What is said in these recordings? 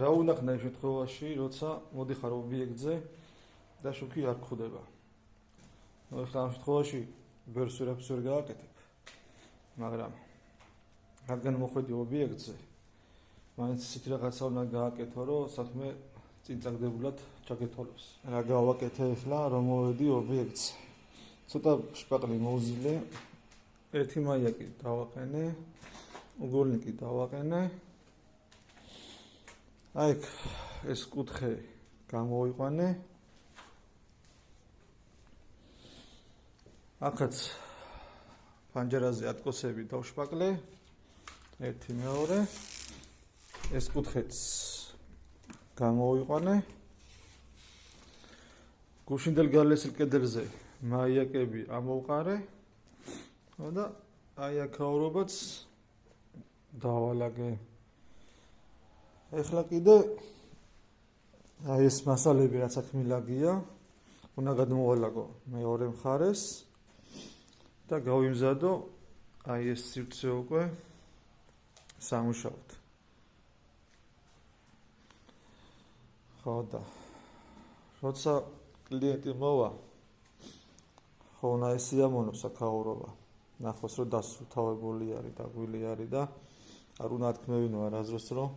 რა უნდა ხდება იმ შემთხვევაში, როცა მოდიხარ ობიექტზე და შუქი არ გვხვდება. ახლა ამ შემთხვევაში ბევრს ვერაფერს ვერ გავაკეთებ, მაგრამ რადგან მოხვედი ობიექტზე, მაინც ისეთი რაღაცა უნდა გააკეთო, რომ საქმე წინწაგდებულად ჩაგეთვალოს. რა გავაკეთე ახლა, რომ მოვედი ობიექტზე? ცოტა შპაყლი მოვზილე, ერთი მაიაკი დავაყენე, უგოლნიკი დავაყენე. აი ეს კუთხე გამოვიყვანე. აქაც პანჯერაზე ატკოსები დავშპაკლე. ერთი მეორე. ეს კუთხეც გამოვიყვანე. გუშინდელ გალესილ კედელზე მაიაკები ამოვყარე. და აი აქაურობაც დავალაგე. ეხლა კიდე აი ეს მასალები რაც აქ მილაგია, უნდა გადმოვალაგო მეორე მხარეს და გავიმზადო აი ეს სივრცე უკვე სამუშაოდ. ხო და როცა კლიენტი მოვა, ხო უნდა ესიამონოს აქაურობა. ნახოს რომ დასრულთავებული არის, დაგვილი არის და არ უნდა თქმევინო არასდროს რომ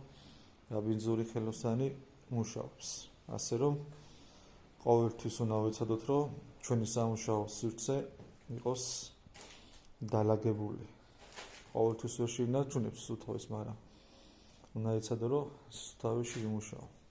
გაბინძური ხელოსანი მუშაობს. ასე რომ ყოველთვის უნდა ვიცოდოთ რომ ჩვენი სამუშაო სივრცე იყოს დალაგებული. ყოველთვის ვერ შეინარჩუნებს სუსთავის, მაგრამ უნდა იცოდო რომ სუსთავში იმუშაო.